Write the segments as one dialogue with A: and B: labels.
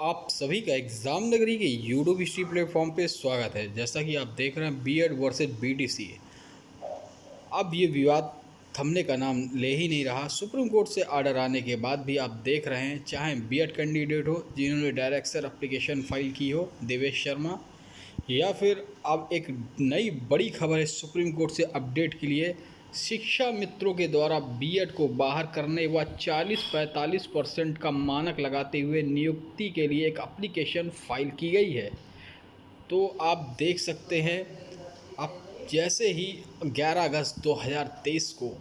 A: आप सभी का एग्ज़ाम नगरी के यूट्यूब हिस्ट्री प्लेटफॉर्म पे स्वागत है। जैसा कि आप देख रहे हैं बीएड वर्सेस बीटीसी। अब ये विवाद थमने का नाम ले ही नहीं रहा। सुप्रीम कोर्ट से आर्डर आने के बाद भी आप देख रहे हैं, चाहे बीएड कैंडिडेट हो जिन्होंने डायरेक्ट सर एप्लीकेशन फाइल की हो, देवेश शर्मा, या फिर अब एक नई बड़ी खबर है सुप्रीम कोर्ट से अपडेट के लिए। शिक्षा मित्रों के द्वारा बीएड को बाहर करने व 40-45% का मानक लगाते हुए नियुक्ति के लिए एक एप्लीकेशन फाइल की गई है। तो आप देख सकते हैं, अब जैसे ही 11 अगस्त 2023 को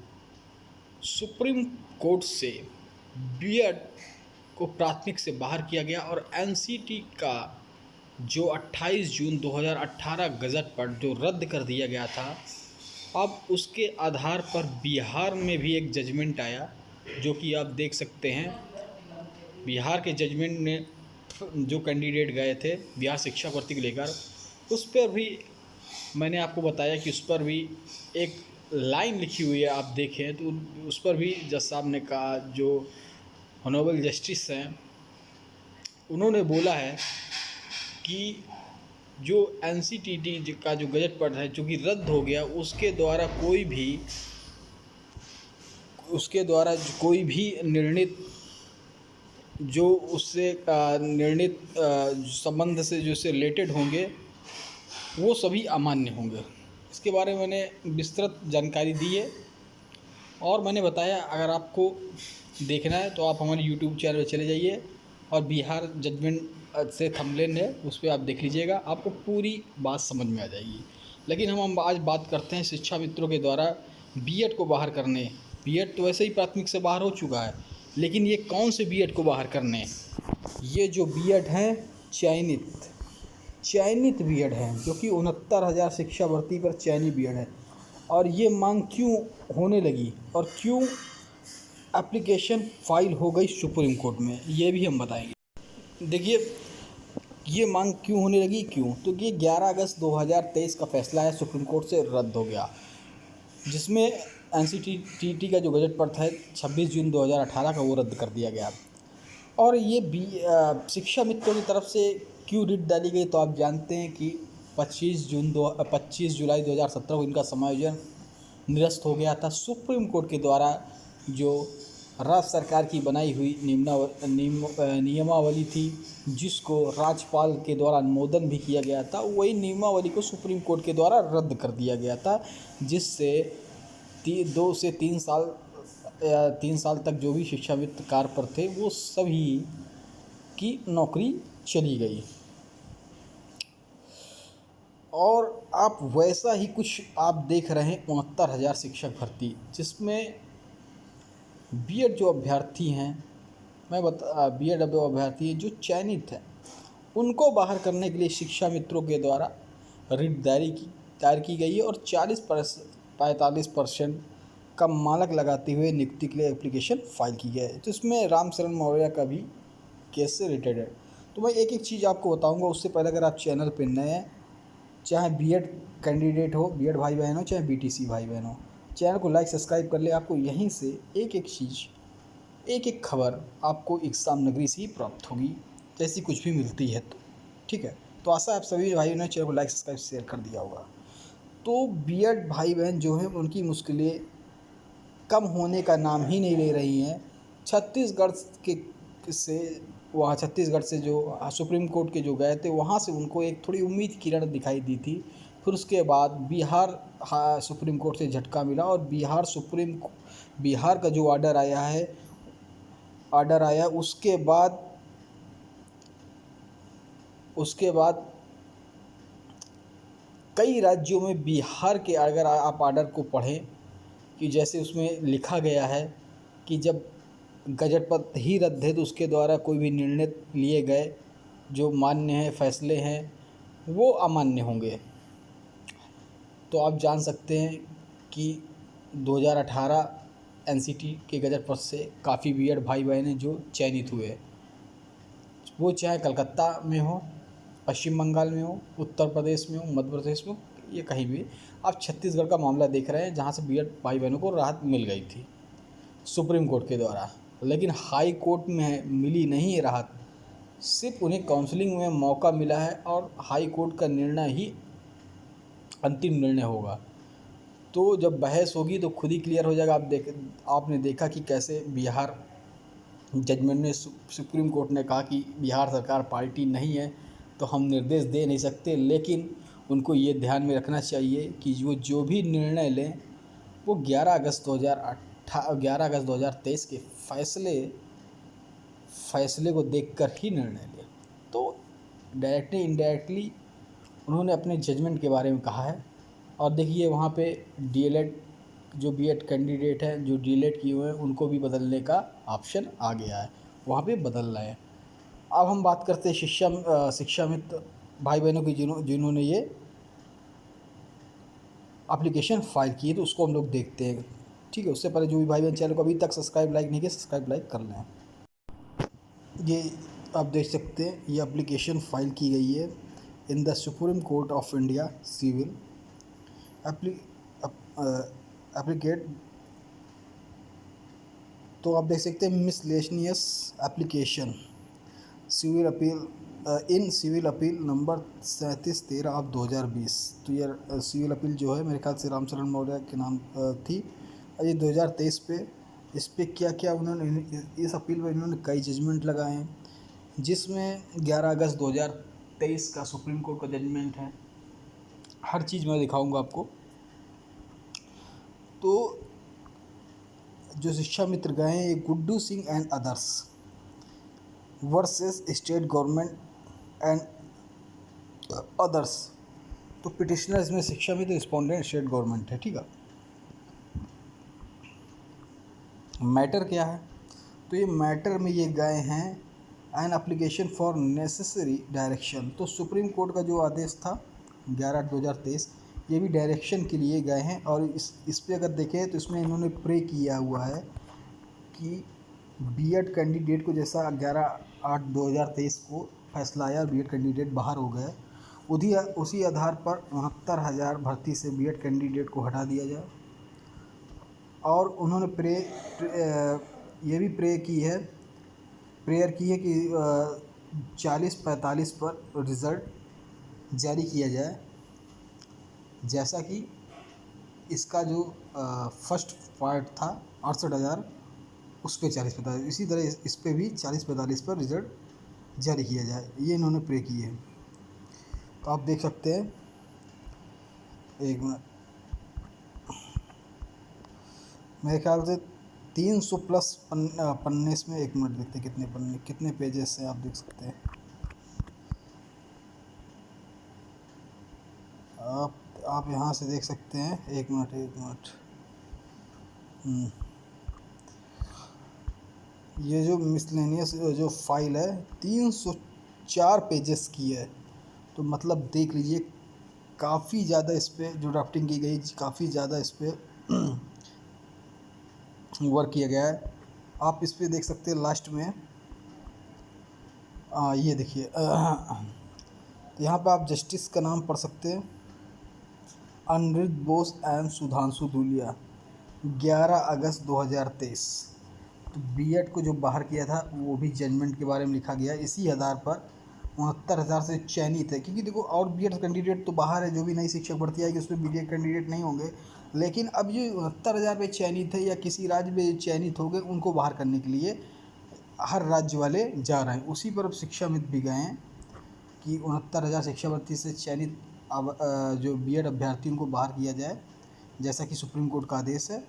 A: सुप्रीम कोर्ट से बीएड को प्राथमिक से बाहर किया गया और एनसीटी का जो 28 जून 2018 गज़ट पर जो रद्द कर दिया गया था, अब उसके आधार पर बिहार में भी एक जजमेंट आया, जो कि आप देख सकते हैं। बिहार के जजमेंट ने जो कैंडिडेट गए थे बिहार शिक्षा भर्ती को लेकर, उस पर भी मैंने आपको बताया कि उस पर भी एक लाइन लिखी हुई है, आप देखें तो उस पर भी जज साहब ने कहा, जो ऑनरेबल जस्टिस हैं, उन्होंने बोला है कि जो एनसीटीटी का जो गजट पढ़ है जो कि रद्द हो गया, उसके द्वारा कोई भी निर्णित जो उससे निर्णित संबंध से जो से रिलेटेड होंगे वो सभी अमान्य होंगे। इसके बारे में मैंने विस्तृत जानकारी दी है और मैंने बताया, अगर आपको देखना है तो आप हमारे यूट्यूब चैनल पर चले जाइए और बिहार जजमेंट से थंबनेल है, उस पर आप देख लीजिएगा, आपको पूरी बात समझ में आ जाएगी। लेकिन हम आज बात करते हैं शिक्षा मित्रों के द्वारा बीएड को बाहर करने। बीएड तो वैसे ही प्राथमिक से बाहर हो चुका है, लेकिन ये कौन से बीएड को बाहर करने? ये जो बीएड हैं चयनित बीएड हैं, जो कि 69,000 शिक्षा भर्ती पर चयनित बीएड है। और ये मांग क्यों होने लगी और क्यों एप्लीकेशन फाइल हो गई सुप्रीम कोर्ट में, ये भी हम बताएंगे। देखिए, ये मांग क्यों होने लगी, क्यों? तो ये 11 अगस्त 2023 का फैसला है, सुप्रीम कोर्ट से रद्द हो गया, जिसमें एनसीटीटी का जो गजट पर था 26 जून 2018 का, वो रद्द कर दिया गया। और ये शिक्षा मित्रों की तरफ से क्यों रिट डाली गई, तो आप जानते हैं कि 25 जुलाई 2017 को इनका समायोजन निरस्त हो गया था। सुप्रीम कोर्ट के द्वारा जो राज्य सरकार की बनाई हुई नियमावली थी, जिसको राज्यपाल के द्वारा अनुमोदन भी किया गया था, वही नियमावली को सुप्रीम कोर्ट के द्वारा रद्द कर दिया गया था, जिससे 2 से 3 साल तक जो भी शिक्षाविद कार्य पर थे वो सभी की नौकरी चली गई। और आप वैसा ही कुछ आप देख रहे हैं 69,000 शिक्षक भर्ती, जिसमें बीएड जो अभ्यर्थी हैं, बीएड अभ्यर्थी जो चयनित हैं, उनको बाहर करने के लिए शिक्षा मित्रों के द्वारा रिट दायर की गई है और 40-45% का मानक लगाते हुए नियुक्ति के लिए एप्लीकेशन फाइल की गई है। तो इसमें रामशरण मौर्य का भी केस से रिलेटेड है। तो मैं एक एक चीज़ आपको बताऊंगा। उससे पहले अगर आप चैनल पर नए हैं, चाहे बीएड कैंडिडेट हो, बीएड भाई बहन हो, चाहे बीटीसी भाई बहन हो, चैनल को लाइक सब्सक्राइब कर ले। आपको यहीं से एक एक चीज़, एक एक खबर आपको एग्ज़ाम नगरी से ही प्राप्त होगी, जैसी कुछ भी मिलती है तो ठीक है। तो आशा आप सभी भाइयों ने चैनल को लाइक सब्सक्राइब शेयर कर दिया होगा। तो बीएड भाई बहन जो हैं, उनकी मुश्किलें कम होने का नाम ही नहीं ले रही हैं। छत्तीसगढ़ से जो सुप्रीम कोर्ट के जो गए थे, वहाँ से उनको एक थोड़ी उम्मीद किरण दिखाई दी थी। फिर उसके बाद बिहार सुप्रीम कोर्ट से झटका मिला और बिहार का जो ऑर्डर आया, उसके बाद कई राज्यों में बिहार के, अगर आप ऑर्डर को पढ़ें, कि जैसे उसमें लिखा गया है कि जब गजट पर ही रद्द है तो उसके द्वारा कोई भी निर्णय लिए गए जो मान्य हैं, फैसले हैं, वो अमान्य होंगे। तो आप जान सकते हैं कि 2018 एनसीटी के गजट पर से काफ़ी बीएड भाई बहनें जो चयनित हुए, वो चाहे कलकत्ता में हो, पश्चिम बंगाल में हो, उत्तर प्रदेश में हो, मध्य प्रदेश में हो, ये कहीं भी। आप छत्तीसगढ़ का मामला देख रहे हैं, जहाँ से बीएड भाई बहनों को राहत मिल गई थी सुप्रीम कोर्ट के द्वारा, लेकिन हाई कोर्ट में मिली नहीं है राहत। सिर्फ उन्हें काउंसलिंग में मौका मिला है और हाई कोर्ट का निर्णय ही अंतिम निर्णय होगा। तो जब बहस होगी तो खुद ही क्लियर हो जाएगा। आपने देखा कि कैसे बिहार जजमेंट में सुप्रीम कोर्ट ने कहा कि बिहार सरकार पार्टी नहीं है तो हम निर्देश दे नहीं सकते, लेकिन उनको ये ध्यान में रखना चाहिए कि वो जो भी निर्णय लें वो 11 अगस्त 2023 के फैसले को देखकर ही निर्णय लें। तो डायरेक्टली इनडायरेक्टली उन्होंने अपने जजमेंट के बारे में कहा है। और देखिए वहाँ पे डीएलएड जो बीएड कैंडिडेट हैं जो डीएलएड किए हुए हैं उनको भी बदलने का ऑप्शन आ गया है, वहाँ पे बदल रहे हैं। अब हम बात करते हैं शिक्षा मित्र भाई बहनों की जिन्होंने ये एप्लीकेशन फ़ाइल की है, तो उसको हम लोग देखते हैं। ठीक है, उससे पहले जो भी भाई बहन चैनल को अभी तक सब्सक्राइब लाइक नहीं किया, सब्सक्राइब लाइक कर लें। ये आप देख सकते हैं ये एप्लीकेशन फ़ाइल की गई है in the supreme court of India civil appellate. तो आप देख सकते हैं miscellaneous application civil appeal in civil appeal number 3713 of 2020। तो ये सिविल अपील जो है मेरे ख्याल से रामचरण मौर्य के नाम थी, और ये 2023 पे इस पे क्या क्या उन्होंने इस अपील में इन्होंने कई जजमेंट लगाए हैं, जिसमें 11 अगस्त 2023 का सुप्रीम कोर्ट का जजमेंट है। हर चीज़ मैं दिखाऊंगा आपको। तो जो शिक्षा मित्र गए हैं ये Guddu Singh and others versus state government and others. तो पिटिशनर इसमें शिक्षा मित्र, रिस्पोंडेंट स्टेट गवर्नमेंट है। ठीक है, मैटर क्या है? तो ये मैटर में ये गए हैं an application for necessary direction. तो सुप्रीम कोर्ट का जो आदेश था 11/2023 ये भी डायरेक्शन के लिए गए हैं। और इस पे अगर देखें तो इसमें इन्होंने प्रे किया हुआ है कि बीएड कैंडिडेट को जैसा 11/8/2023 को फैसला आया, बीएड कैंडिडेट बाहर हो गए, उसी आधार पर 69,000 भर्ती से बीएड कैंडिडेट को हटा दिया जाए। और उन्होंने ये भी प्रेयर की है कि 40-45 पर रिज़ल्ट जारी किया जाए, जैसा कि इसका जो फर्स्ट पार्ट था 68,000 उस पर 40-45, इसी तरह इस पर भी 40-45 पर रिज़ल्ट जारी किया जाए, ये इन्होंने प्रे की है। तो आप देख सकते हैं, एक मिनट, मेरे ख्याल से 300 प्लस पन्ने इसमें, एक मिनट देखते हैं कितने पन्ने कितने पेजेस से आप देख सकते हैं। आप यहाँ से देख सकते हैं, एक मिनट। ये जो मिसलेनियस जो फाइल है 304 पेजेस की है। तो मतलब देख लीजिए काफ़ी ज़्यादा इस पर जो ड्राफ्टिंग की गई, काफ़ी ज़्यादा इस पर वर्क किया गया है। आप इस पे देख सकते हैं लास्ट में ये देखिए तो यहाँ पे आप जस्टिस का नाम पढ़ सकते हैं, अनिरुद्ध बोस एंड सुधांशु धूलिया, 11 अगस्त 2023। तो बीएड को जो बाहर किया था वो भी जजमेंट के बारे में लिखा गया। इसी आधार पर 69,000 से चयनित है, क्योंकि देखो और बीएड कैंडिडेट तो बाहर है, जो भी नई शिक्षक भर्ती आएगी उसमें बीएड कैंडिडेट नहीं होंगे, लेकिन अब जो 69,000 पे चयनित है या किसी राज्य में चयनित हो गए उनको बाहर करने के लिए हर राज्य वाले जा रहे हैं। उसी पर अब शिक्षा मित्र भी गए हैं कि 69,000 शिक्षा भर्ती से चयनित जो बीएड अभ्यर्थियों को बाहर किया जाए, जैसा कि सुप्रीम कोर्ट का आदेश है।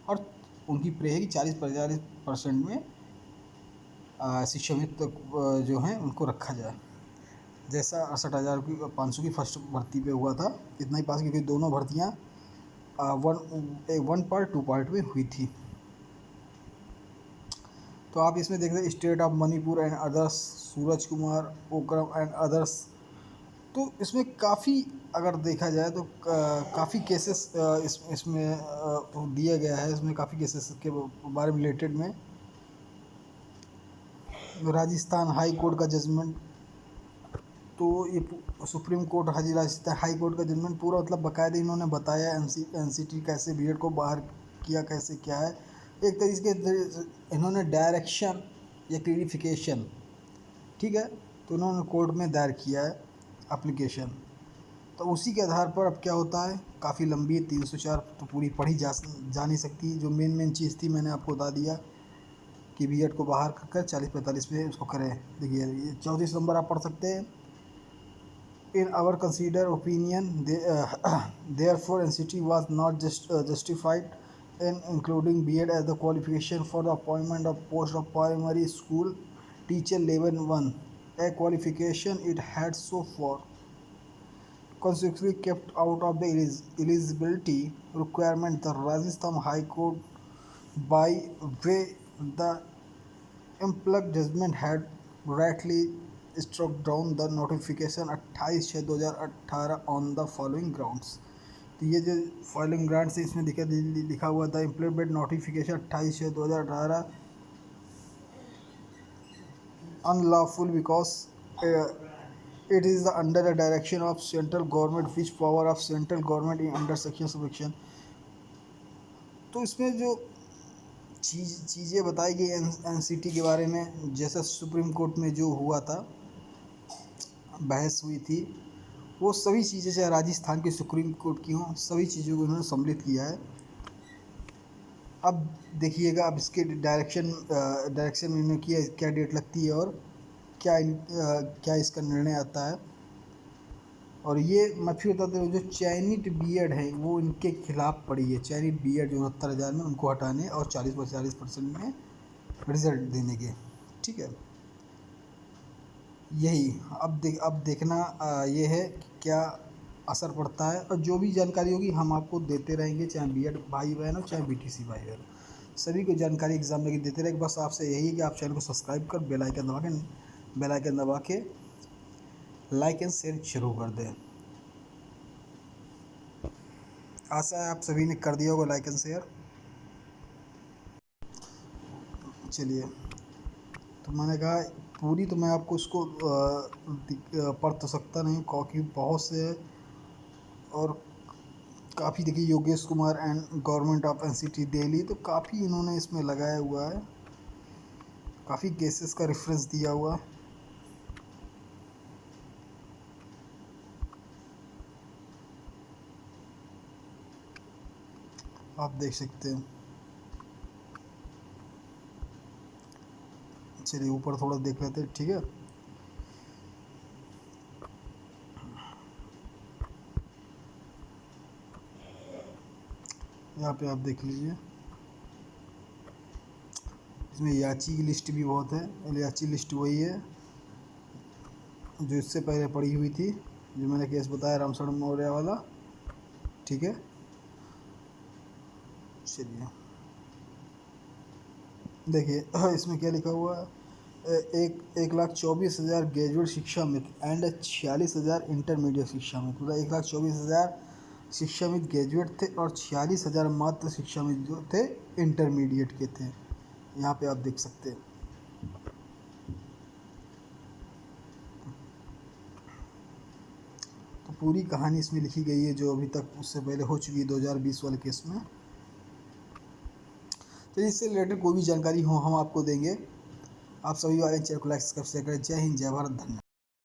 A: और उनकी प्रे है कि 40% में शिक्षा मित्र जो हैं उनको रखा जाए, जैसा 68,500 की फर्स्ट भर्ती पे हुआ था, इतना ही पास, क्योंकि दोनों भर्तियाँ वन पार्ट 2 पार्ट में हुई थी। तो आप इसमें देख रहे हैं state of Manipur and others, Suraj Kumar Okram and others. तो इसमें काफ़ी अगर देखा जाए तो काफ़ी केसेस इसमें दिया गया है। इसमें काफ़ी केसेस के बारे में रिलेटेड में राजस्थान हाई कोर्ट का जजमेंट, तो ये supreme court Rajasthan high court का जजमेंट पूरा मतलब बाकायदा इन्होंने बताया एनसीटी कैसे बीएड को बाहर किया, कैसे क्या है। एक तरीके से इन्होंने डायरेक्शन या क्लियरिफिकेशन
B: ठीक है। तो उन्होंने कोर्ट में दायर किया है एप्लीकेशन। तो उसी के आधार पर अब क्या होता है, काफ़ी लंबी है, 304 तो पूरी पढ़ी जा नहीं सकती। जो मेन चीज़ थी मैंने आपको बता दिया कि बीएड को बाहर कर 40-45 पे उसको करें। देखिए 34 नंबर आप पढ़ सकते हैं। In our considered opinion, therefore NCT was not justified in including B.Ed as the qualification for the appointment of post of primary school teacher level 1, a qualification it had so far consequently kept out of the eligibility requirement. The Rajasthan High Court, by way the implied judgment, had rightly struck down the notification 28/6/2018 on the following grounds। तो ये जो following grants है इसमें लिखा हुआ था implement notification 28/6/2018 unlawful because it is under the direction of central government, which power of central government in under section। तो इसमें जो चीज़ें बताई गई एनसीटी के बारे में, जैसा सुप्रीम कोर्ट में जो हुआ था, बहस हुई थी, वो सभी चीज़ें चाहे राजस्थान के सुप्रीम कोर्ट की हों, सभी चीज़ों को उन्होंने सम्मिलित किया है। अब देखिएगा, अब इसके डायरेक्शन में इन्होंने किया, क्या डेट लगती है और क्या इसका निर्णय आता है। और ये मैं फिर बताते हूँ, जो चयनित बीएड है वो इनके खिलाफ पड़ी है। चयनित बीएड जो 69,000 में उनको हटाने और 40% में रिजल्ट देने के, ठीक है। यही अब देखना ये है कि क्या असर पड़ता है। और जो भी जानकारी होगी हम आपको देते रहेंगे, चाहे बीएड भाई बहन हो चाहे बीटीसी भाई बहन, सभी को जानकारी एग्जाम में देते रहेंगे। बस आपसे यही है कि आप चैनल को सब्सक्राइब कर बेल आइकन दबा के लाइक एंड शेयर शुरू कर दें। आशा है आप सभी ने कर दिया होगा लाइक एंड शेयर। चलिए, तो मैंने कहा पूरी तो मैं आपको उसको पढ़ तो सकता नहीं क्योंकि बहुत से, और काफ़ी देखिए Yogesh Kumar and government of NCT Delhi, तो काफ़ी इन्होंने इसमें लगाया हुआ है, काफ़ी केसेस का रेफरेंस दिया हुआ है। आप देख सकते हैं। चलिए ऊपर थोड़ा देख लेते हैं, ठीक है। यहाँ पे आप देख लीजिए, इसमें याची की लिस्ट भी बहुत है। याची लिस्ट वही है जो इससे पहले पड़ी हुई थी, जो मैंने केस बताया रामशरण मौर्य वाला, ठीक है। चलिए देखिए इसमें क्या लिखा हुआ है, 1,24,000 ग्रेजुएट शिक्षा मित्र एंड 46,000 इंटरमीडिएट शिक्षा मित्र। मतलब 1,24,000 शिक्षा मित्र ग्रेजुएट थे और 46,000 मात्र शिक्षा मित्र जो थे इंटरमीडिएट के थे। यहाँ पे आप देख सकते हैं। तो पूरी कहानी इसमें लिखी गई है जो अभी तक उससे पहले हो चुकी है 2020 वाले केस में। तो इससे रिलेटेड कोई भी जानकारी हो हम आपको देंगे। आप सभी वाले चैनल को लाइक सब्सक्राइब करें। जय हिंद, जय भारत, धन्यवाद।